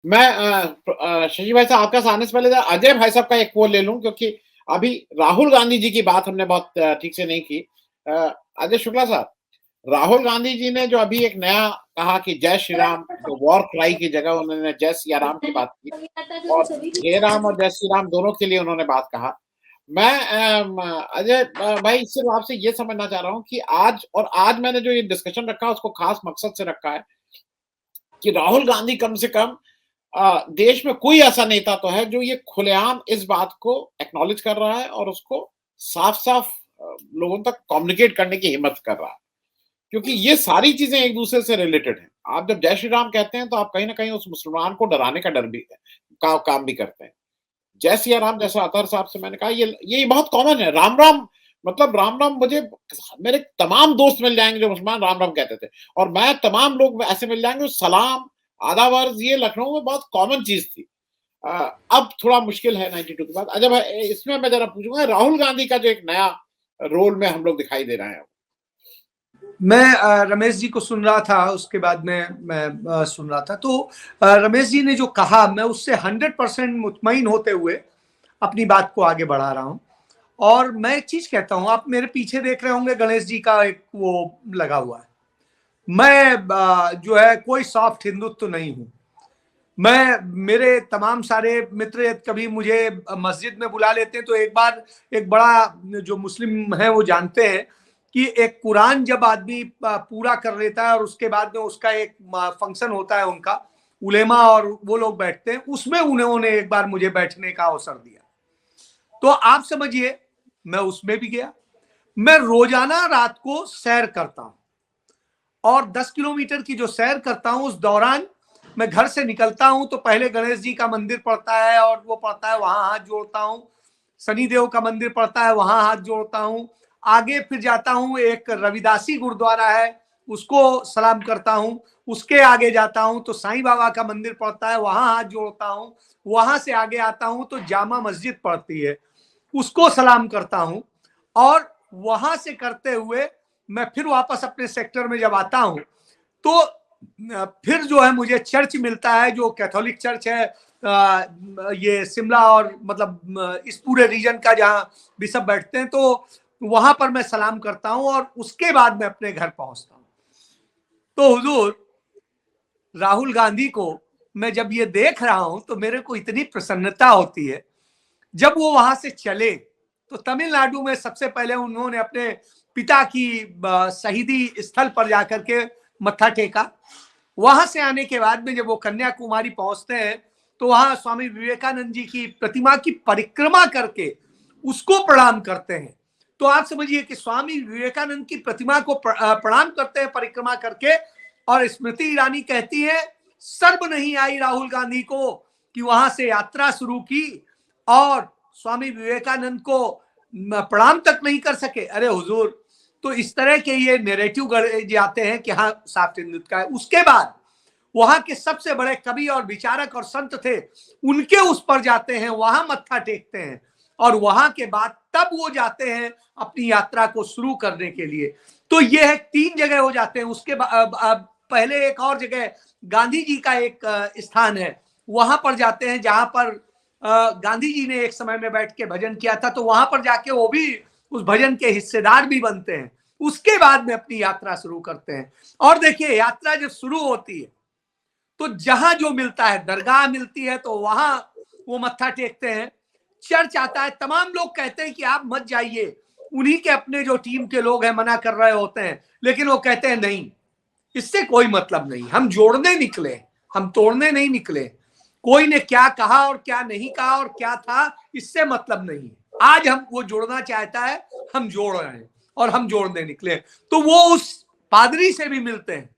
मैं शशि भाई साहब आपके पास आने से पहले अजय भाई साहब का एक वो ले लूँ, क्योंकि अभी राहुल गांधी जी की बात हमने बहुत ठीक से नहीं की। अ, अजय शुक्ला साहब, राहुल गांधी जी ने जो अभी एक नया कहा कि जय श्री राम, जो वॉर क्राई की जगह उन्होंने जय सिया राम की बात की, और जय राम और जय श्री राम दोनों के लिए उन्होंने बात कहा। मैं अजय भाई सिर्फ आपसे ये समझना चाह रहा हूँ कि आज मैंने जो ये डिस्कशन रखा है उसको खास मकसद से रखा है कि राहुल गांधी कम से कम देश में कोई ऐसा नेता तो है जो ये खुलेआम इस बात को एक्नॉलेज कर रहा है और उसको साफ-साफ लोगों तक कम्युनिकेट करने की हिम्मत कर रहा है। क्योंकि ये सारी चीज़ें एक-दूसरे से रिलेटेड हैं। आप जब जय श्री राम कहते हैं तो आप कहीं न कहीं उस मुसलमान को डराने का डर भी काम भी करते हैं। जय सिया राम जैसा अतहर साहब से मैंने कहा ये बहुत कॉमन है। राम-राम मतलब राम-राम मुझे मेरे तमाम दोस्त मिल जाएँगे जो मुसलमान राम-राम कहते थे, और मैं तमाम लोग ऐसे मिल जाएँगे सलाम, आदाब अर्ज़ ये लखनऊ में बहुत कॉमन चीज़ थी। अ, अब थोड़ा मुश्किल है 92 के बाद। अच्छा भाई इसमें मैं ज़रा पूछूँगा राहुल गांधी का जो एक नया रोल में हम लोग दिखाई दे रहे हैं। मैं रमेश जी को सुन रहा था, उसके बाद में मैं सुन रहा था, तो रमेश जी ने जो कहा मैं उससे 100% मुतमईन होते हुए अपनी बात को आगे बढ़ा रहा हूं। और मैं एक चीज कहता हूं, आप मेरे पीछे देख रहे होंगे गणेश जी का एक वो लगा हुआ है। मैं जो है कोई सॉफ्ट हिंदुत्व तो नहीं हूं। मैं, मेरे तमाम सारे मित्र कभी मुझे मस्जिद में बुला लेते हैं तो एक बार एक बड़ा जो मुस्लिम है वो जानते हैं कि एक कुरान जब आदमी पूरा कर लेता है और उसके बाद में उसका एक फंक्शन होता है उनका, उलेमा और वो लोग बैठते हैं, उसमें उन्होंने एक बार मुझे बैठने का अवसर दिया। तो आप समझिए मैं उसमें भी गया। मैं रोजाना रात को सैर करता हूं और 10 किलोमीटर की जो सैर करता हूं उस दौरान मैं घर से निकलता हूं तो पहले गणेश जी का मंदिर पड़ता है और वो पड़ता है, वहां हाथ जोड़ता हूं। शनिदेव का मंदिर पड़ता है, वहां हाथ जोड़ता हूं। आगे फिर जाता हूं, एक रविदासी गुरुद्वारा है, उसको सलाम करता हूं। उसके आगे जाता हूं तो साईं बाबा का मंदिर पड़ता है, वहां हाथ जोड़ता हूं। वहां से आगे आता हूं तो जामा मस्जिद पड़ती है, उसको सलाम करता हूं। और वहां से करते हुए मैं फिर वापस अपने सेक्टर में जब आता हूं तो फिर जो है मुझे चर्च मिलता है, जो कैथोलिक चर्च है ये शिमला और मतलब इस पूरे रीजन का, जहां बिशप बैठते हैं, तो वहां पर मैं सलाम करता हूं और उसके बाद मैं अपने घर पहुंचता हूं। तो हुजूर, राहुल गांधी को मैं जब ये देख रहा हूं तो मेरे को इतनी प्रसन्नता होती है। जब वो वहां से चले तो तमिलनाडु में सबसे पहले उन्होंने अपने पिता की शहीदी स्थल पर जाकर के मत्था टेका। वहां से आने के बाद में जब वो कन्याकुमारी पहुंचते हैं तो वहां स्वामी विवेकानंद जी की प्रतिमा की परिक्रमा करके उसको प्रणाम करते हैं। तो आप समझिए कि स्वामी विवेकानंद की प्रतिमा को प्रणाम करते हैं परिक्रमा करके, और स्मृति ईरानी कहती है शर्म नहीं आई राहुल गांधी को कि वहां से यात्रा शुरू की और स्वामी विवेकानंद को प्रणाम तक नहीं कर सके। अरे हुजूर, तो इस तरह के ये नैरेटिव गढ़े जाते हैं कि हाँ साफ्ट हिंदुत्व का है। उसके बाद वहां के सबसे बड़े कवि और विचारक और संत थे, उनके उस पर जाते हैं, वहां मत्था टेकते हैं और वहां के बाद तब वो जाते हैं अपनी यात्रा को शुरू करने के लिए। तो ये है 3 जगह हो जाते हैं। उसके बाद पहले एक और जगह गांधी जी का एक स्थान है, वहां पर जाते हैं जहां पर गांधी जी ने एक समय में बैठ के भजन किया था, तो वहां पर जाके वो भी उस भजन के हिस्सेदार भी बनते हैं। उसके बाद में अपनी यात्रा शुरू करते हैं। और देखिए यात्रा जब शुरू होती है तो जहां जो मिलता है, दरगाह मिलती है तो वहां वो मत्था टेकते हैं। चर्च आता है, तमाम लोग कहते हैं कि आप मत जाइए, उन्हीं के अपने जो टीम के लोग हैं मना कर रहे होते हैं, लेकिन वो कहते हैं नहीं, इससे कोई मतलब नहीं, हम जोड़ने निकले, हम तोड़ने नहीं निकले। कोई ने क्या कहा और क्या नहीं कहा और क्या था, इससे मतलब नहीं। आज हम वो जोड़ना चाहता है, हम जोड़ रहे हैं और हम जोड़ने निकले। तो वो उस पादरी से भी मिलते हैं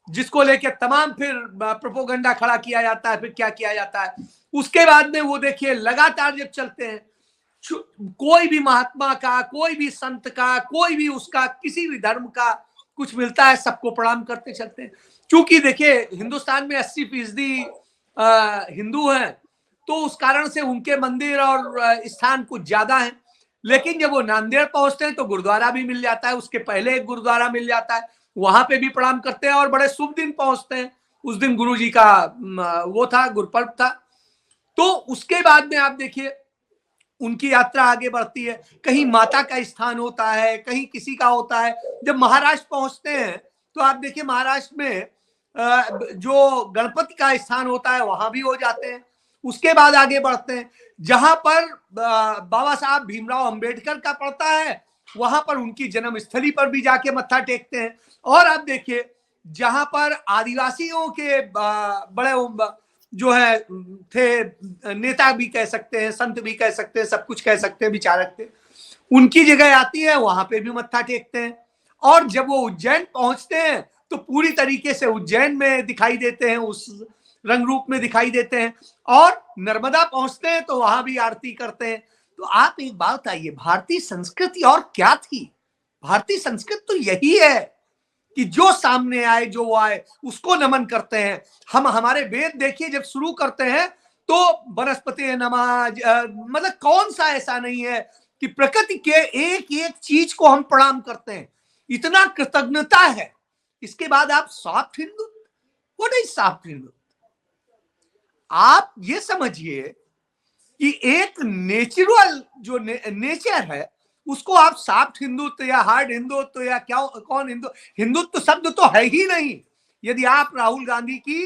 जिसको लेके तमाम फिर प्रोपोगंडा खड़ा किया जाता है, फिर क्या किया जाता है। उसके बाद में वो देखिए लगातार जब चलते हैं, कोई भी महात्मा का, कोई भी संत का, कोई भी उसका किसी भी धर्म का कुछ मिलता है, सबको प्रणाम करते चलते हैं। क्योंकि देखिए हिंदुस्तान में 80% हिंदू हैं, तो उस कारण से उनके मंदिर और स्थान कुछ ज्यादा हैं। लेकिन जब वो नांदेड़ पहुंचते हैं तो गुरुद्वारा भी मिल जाता है, उसके पहले एक गुरुद्वारा मिल जाता है, वहां पे भी प्रणाम करते हैं और बड़े शुभ दिन पहुंचते हैं। उस दिन गुरुजी का वो था, गुरुपर्व था। तो उसके बाद में आप देखिए उनकी यात्रा आगे बढ़ती है, कहीं माता का स्थान होता है, कहीं किसी का होता है। जब महाराष्ट्र पहुंचते हैं तो आप देखिए महाराष्ट्र में जो गणपति का स्थान होता है वहां भी हो जाते हैं। उसके बाद आगे बढ़ते हैं, जहां पर बाबा साहब भीमराव अंबेडकर का पड़ता है वहां पर उनकी जन्मस्थली पर भी जाके मत्था टेकते हैं। और आप देखिए जहां पर आदिवासियों के बड़े जो है थे, नेता भी कह सकते हैं, संत भी कह सकते हैं, सब कुछ कह सकते हैं, विचारक थे, उनकी जगह आती है, वहां पे भी मत्था टेकते हैं। और जब वो उज्जैन पहुंचते हैं तो पूरी तरीके से उज्जैन में दिखाई देते हैं, उस रंग रूप में दिखाई देते हैं। और नर्मदा पहुंचते हैं तो वहां भी आरती करते हैं। तो आप एक बात आइए, भारतीय संस्कृति और क्या थी? भारतीय संस्कृति तो यही है कि जो सामने आए, जो वो आए, उसको नमन करते हैं हम। हमारे वेद देखिए जब शुरू करते हैं तो वनस्पति नमः, मतलब कौन सा ऐसा नहीं है कि प्रकृति के एक एक चीज को हम प्रणाम करते हैं, इतना कृतज्ञता है। इसके बाद आप soft Hindu, what is soft Hindu? आप ये समझिए कि एक नेचुरल जो नेचर है उसको आप सॉफ्ट हिंदुत्व या हार्ड हिंदुत्व या क्या, कौन हिंदुत्व शब्द तो है ही नहीं। यदि आप राहुल गांधी की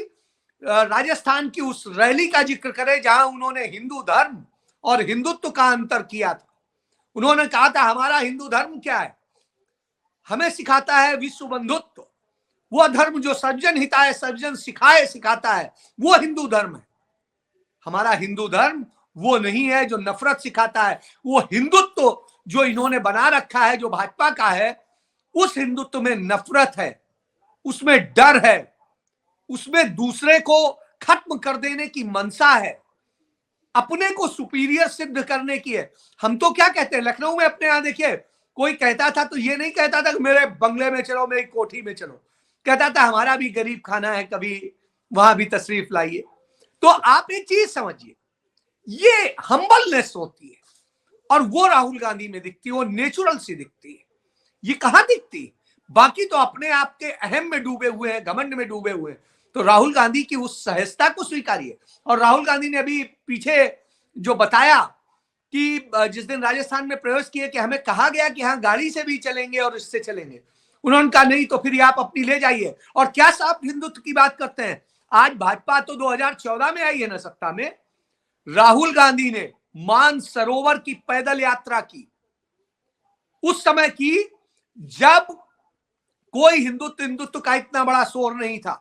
राजस्थान की उस रैली का जिक्र करें जहां उन्होंने हिंदू धर्म और हिंदुत्व का अंतर किया था, उन्होंने कहा था हमारा हिंदू धर्म क्या है, हमें सिखाता है विश्व बंधुत्व, वो धर्म जो सर्वजन हिताय सर्वजन सिखाए सिखाता है, वो हिंदू धर्म है। हमारा हिंदू धर्म वो नहीं है जो नफरत सिखाता है। वो हिंदुत्व जो इन्होंने बना रखा है, जो भाजपा का है, उस हिंदुत्व में नफरत है, उसमें डर है, उसमें दूसरे को खत्म कर देने की मंशा है, अपने को सुपीरियर सिद्ध करने की है। हम तो क्या कहते हैं, लखनऊ में अपने यहां देखिए कोई कहता था तो ये नहीं कहता था कि मेरे बंगले में चलो, मेरी कोठी में चलो, कहता था हमारा भी गरीब खाना है, कभी वहां भी तशरीफ लाइए। तो आप एक चीज समझिए, ये हम्बलनेस होती है और वो राहुल गांधी में दिखती है, वो नेचुरल सी दिखती है। ये कहां दिखती है? बाकी तो अपने आप के अहम में डूबे हुए हैं, घमंड में डूबे हुए हैं। तो राहुल गांधी की उस सहजता को स्वीकारिए। और राहुल गांधी ने अभी पीछे जो बताया कि जिस दिन राजस्थान में प्रवेश किए कि हमें कहा गया कि हाँ गाड़ी से भी चलेंगे और इससे चलेंगे, उन्होंने कहा नहीं तो फिर आप अपनी ले जाइए। और क्या साफ हिंदुत्व की बात करते हैं। आज भाजपा तो 2014 में आई है ना सत्ता में, राहुल गांधी ने मानसरोवर की पैदल यात्रा की, उस समय की जब कोई हिंदुत्व का इतना बड़ा शोर नहीं था।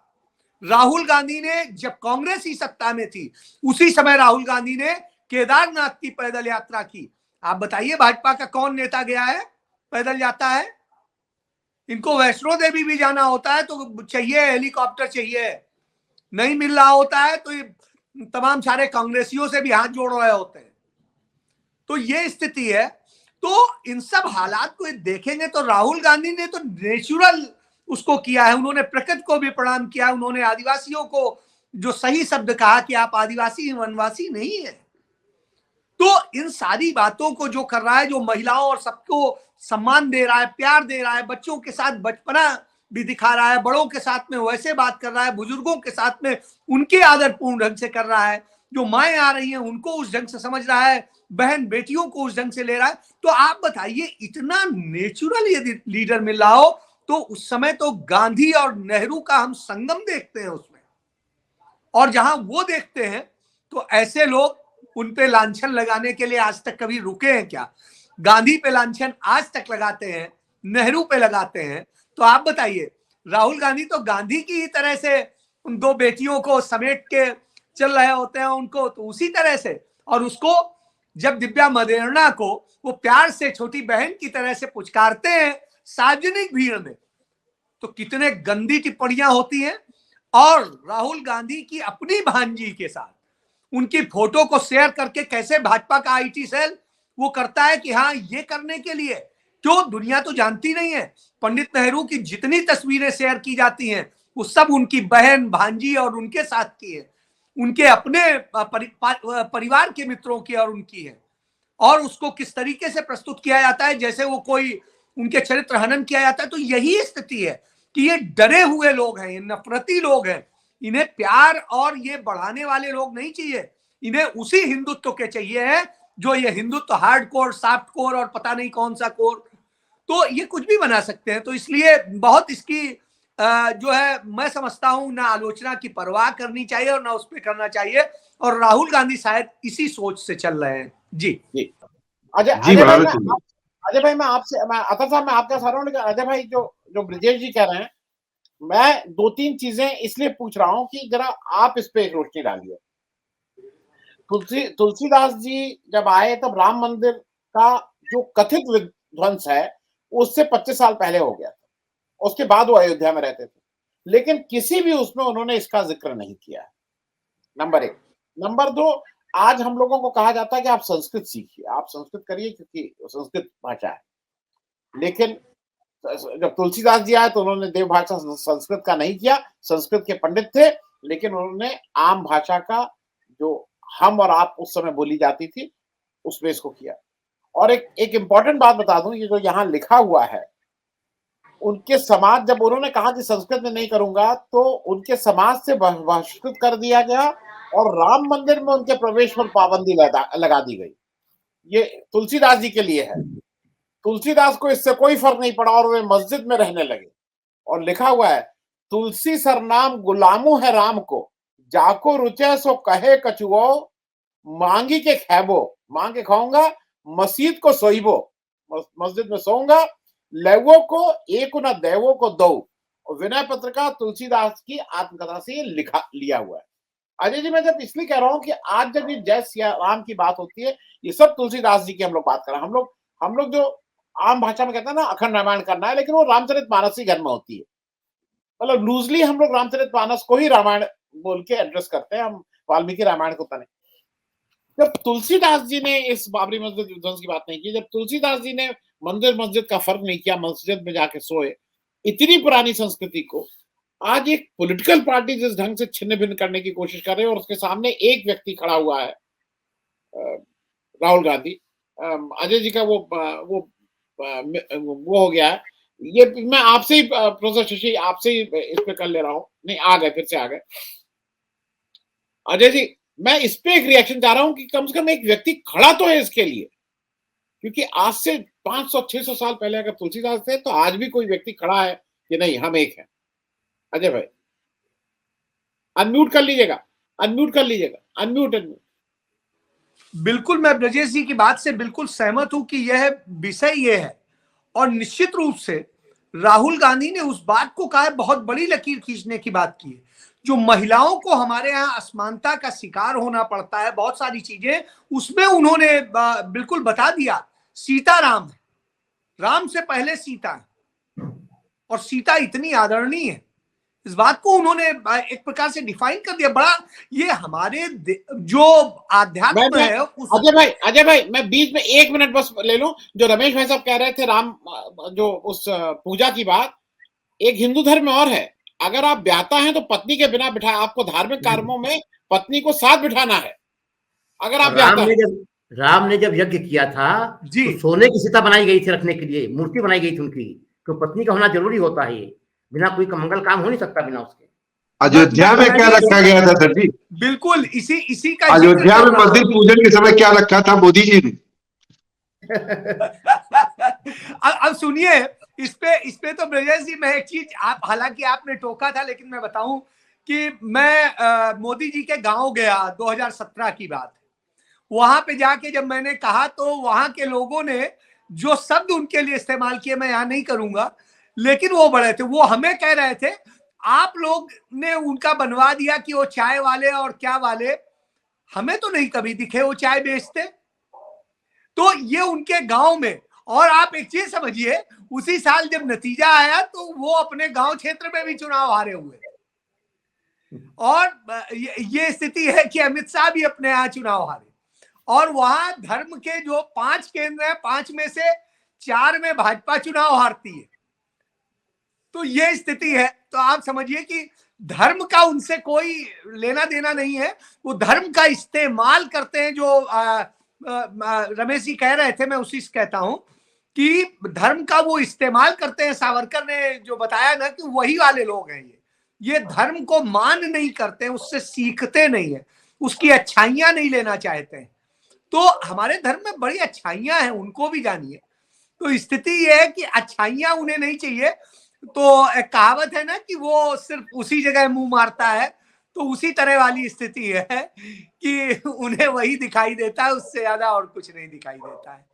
राहुल गांधी ने जब कांग्रेस ही सत्ता में थी, उसी समय राहुल गांधी ने केदारनाथ की पैदल यात्रा की। आप बताइए भाजपा का कौन नेता गया है, पैदल जाता है? इनको वैष्णो देवी भी जाना होता है तो चाहिए हेलीकॉप्टर चाहिए, नहीं मिल रहा होता है तो तमाम सारे कांग्रेसियों से भी हाथ जोड़ रहे होते हैं। तो ये स्थिति है। तो इन सब हालात को देखेंगे तो राहुल गांधी ने तो नेचुरल उसको किया है। उन्होंने प्रकृति को भी प्रणाम किया, उन्होंने आदिवासियों को जो सही शब्द कहा कि आप आदिवासी वनवासी नहीं है। तो इन सारी बातों को जो कर रहा है, जो महिलाओं और सबको सम्मान दे रहा है, प्यार दे रहा है, बच्चों के साथ बचपना भी दिखा रहा है, बड़ों के साथ में वैसे बात कर रहा है, बुजुर्गों के साथ में उनके आदरपूर्ण ढंग से कर रहा है, जो माएँ आ रही हैं उनको उस ढंग से समझ रहा है, बहन बेटियों को उस ढंग से ले रहा है। तो आप बताइए, इतना नेचुरल यदि लीडर मिल रहा हो तो उस समय तो गांधी और नेहरू का हम संगम देखते हैं उसमें। और जहां वो देखते हैं तो ऐसे लोग उन पे लांछन लगाने के लिए आज तक कभी रुके हैं क्या? गांधी पे लांछन आज तक लगाते हैं, नेहरू पे लगाते हैं। तो आप बताइए, राहुल गांधी तो गांधी की ही तरह से उन दो बेटियों को समेट के चल रहे होते हैं उनको, तो उसी तरह से। और उसको जब दिव्या मदेरणा को वो प्यार से छोटी बहन की तरह से पुचकारते हैं सार्वजनिक भीड़ में, तो कितने गंदी टिप्पणियां होती हैं। और राहुल गांधी की अपनी भांजी के साथ उनकी फोटो को शेयर करके कैसे भाजपा का आईटी सेल वो करता है कि हाँ ये करने के लिए, क्यों? दुनिया तो जानती नहीं है। पंडित नेहरू की जितनी तस्वीरें शेयर की जाती हैं वो सब उनकी बहन, भांजी और उनके साथ की है, उनके अपने परिवार के मित्रों की और उनकी है। और उसको किस तरीके से प्रस्तुत किया जाता है जैसे वो कोई उनके चरित्र हनन किया जाता है। तो यही स्थिति है कि ये डरे हुए लोग हैं, ये नफरती लोग हैं, इन्हें प्यार और ये बढ़ाने वाले लोग नहीं चाहिए, इन्हें उसी हिंदुत्व के चाहिए है जो ये Hindutva hard core, soft core और पता नहीं कौन सा कोर, तो ये कुछ भी बना सकते हैं। तो इसलिए बहुत इसकी जो है मैं समझता हूं ना आलोचना की परवाह करनी चाहिए और ना उस पर करना चाहिए, और राहुल गांधी शायद इसी सोच से चल रहे हैं। जी जी अजय जी अजय भाई महाराज मैं अजय भाई मैं आपसे, मैं अतर साहब मैं आपका सारा हूँ, लेकिन अजय भाई जो जो ब्रजेश जी कह रहे हैं, मैं दो तीन चीजें इसलिए पूछ रहा हूँ कि जरा आप इस पे एक रोशनी डालिए। तुलसीदास जी जब आए तब राम मंदिर का जो कथित विध्वंस है उससे 25 साल पहले हो गया था, उसके बाद वो अयोध्या में रहते थे, लेकिन किसी भी उसमें उन्होंने इसका जिक्र नहीं किया है, नंबर एक। नंबर दो, आज हम लोगों को कहा जाता है कि आप संस्कृत सीखिए, आप संस्कृत करिए क्योंकि संस्कृत भाषा है, लेकिन जब तुलसीदास जी आए तो उन्होंने देव भाषा संस्कृत का नहीं किया, संस्कृत के पंडित थे, लेकिन उन्होंने आम भाषा का जो हम और आप उस समय बोली जाती थी उसमें इसको किया। और एक इंपॉर्टेंट बात बता दूं, ये जो यहाँ लिखा हुआ है, उनके समाज, जब उन्होंने कहा कि संस्कृत में नहीं करूंगा तो उनके समाज से बहिष्कृत कर दिया गया और राम मंदिर में उनके प्रवेश पर पाबंदी लगा दी गई। ये तुलसीदास जी के लिए है, तुलसीदास को इससे कोई फर्क नहीं पड़ा और वे मस्जिद में रहने लगे। और लिखा हुआ है, तुलसी सरनाम गुलामू है राम को, जाको रुचे सो कहे कछुओ, मांगी के खैबो, मांग के खाऊंगा, मस्जिद को सोईबो, मस्जिद में सोऊंगा, लेवो को एक न देवो को दो। और विनय पत्रिका तुलसीदास की आत्मकथा से लिखा लिया हुआ है। अजय जी, मैं जब इसलिए कह रहा हूँ कि आज जब ये जय सिया राम की बात होती है, ये सब तुलसीदास जी की हम लोग बात कर रहे हैं। हम लोग जो आम भाषा में कहते हैं ना अखंड रामायण करना है, लेकिन वो रामचरितमानस ही घर में होती है। मतलब लूजली हम लोग रामचरितमानस को ही रामायण बोल के एड्रेस करते हैं, हम वाल्मीकि रामायण को नहीं। जब तुलसीदास जी ने इस बाबरी मस्जिद विध्वंस की बात नहीं की, जब तुलसीदास जी ने मंदिर मस्जिद का फर्क नहीं किया, मस्जिद में जाके सोए, इतनी पुरानी संस्कृति को आज एक पॉलिटिकल पार्टी जिस ढंग से छिन्न भिन्न करने की कोशिश कर रहे हैं और उसके सामने एक व्यक्ति खड़ा हुआ है, राहुल गांधी। अजय जी का वो हो गया है। ये मैं आपसे ही प्रोफेसर शशि आपसे ही इस पे कर ले रहा हूँ, नहीं आ गए, फिर से आ गए अजय जी। मैं इस पे एक रिएक्शन चाह रहा हूं कि कम से कम एक व्यक्ति खड़ा तो है इसके लिए, क्योंकि आज से 500-600 साल पहले अगर तुलसीदास थे तो आज भी कोई व्यक्ति खड़ा है कि नहीं हम एक हैं। अजय भाई अनम्यूट कर लीजिएगा, अनम्यूट कर लीजिएगा, अनम्यूट। बिल्कुल, मैं ब्रजेश जी की बात से बिल्कुल सहमत हूं कि यह विषय ये है, और निश्चित रूप से राहुल गांधी ने उस बात को कहा है, बहुत बड़ी लकीर खींचने की बात की है। जो महिलाओं को हमारे यहाँ असमानता का शिकार होना पड़ता है, बहुत सारी चीजें, उसमें उन्होंने बिल्कुल बता दिया। सीता राम है, राम से पहले सीता है, और सीता इतनी आदरणीय है, इस बात को उन्होंने एक प्रकार से डिफाइन कर दिया। बड़ा ये हमारे जो आध्यात्म है अजय भाई मैं बीच में 1 मिनट बस ले लूं। जो रमेश भाई साहब कह रहे थे राम जो उस पूजा की बात, एक हिंदू धर्म में और है, अगर आप ब्याहता हैं तो पत्नी के बिना बिठा, आपको धार्मिक कर्मों में पत्नी को साथ बिठाना है। अगर आप राम ने जब यज्ञ किया था तो सोने की सीता बनाई गई थी रखने के लिए, मूर्ति बनाई गई थी उनकी, तो पत्नी का होना जरूरी होता है। बिना कोई मंगल काम हो नहीं सकता बिना उसके। अयोध्या में क्या रखा गया था सर जी? बिल्कुल इसी का अयोध्या में मंदिर पूजन के समय क्या रखा था मोदी जी ने? अब सुनिए, इस पे तो ब्रजेश जी, मैं एक चीज, आप हालांकि आपने टोका था, लेकिन मैं बताऊं कि मैं मोदी जी के गांव गया, 2017 की बात। वहां पे जाके जब मैंने कहा तो वहां के लोगों ने जो शब्द उनके लिए इस्तेमाल किए मैं यहां नहीं करूंगा, लेकिन वो बड़े थे। वो हमें कह रहे थे आप लोग ने उनका बनवा दिया कि वो चाय वाले और क्या वाले, हमें तो नहीं कभी दिखे वो चाय बेचते। तो ये उनके गांव में, और आप एक चीज समझिए, उसी साल जब नतीजा आया तो वो अपने गांव क्षेत्र में भी चुनाव हारे हुए, और ये स्थिति है कि अमित शाह भी अपने यहाँ चुनाव हारे, और वहां धर्म के जो 5 केंद्र हैं, 5 में से 4 में भाजपा चुनाव हारती है। तो ये स्थिति है। तो आप समझिए कि धर्म का उनसे कोई लेना देना नहीं है, वो धर्म का इस्तेमाल करते हैं। जो रमेश जी कह रहे थे, मैं उसी से कहता हूं कि धर्म का वो इस्तेमाल करते हैं। सावरकर ने जो बताया ना कि वही वाले लोग हैं ये, ये धर्म को मान नहीं करते हैं, उससे सीखते नहीं है, उसकी अच्छाइयां नहीं लेना चाहते हैं। तो हमारे धर्म में बड़ी अच्छाइयां हैं, उनको भी जानिए। तो स्थिति ये है कि अच्छाइयां उन्हें नहीं चाहिए। तो एक कहावत है ना कि वो सिर्फ उसी जगह मुंह मारता है, तो उसी तरह वाली स्थिति है कि उन्हें वही दिखाई देता है, उससे ज्यादा और कुछ नहीं दिखाई देता है।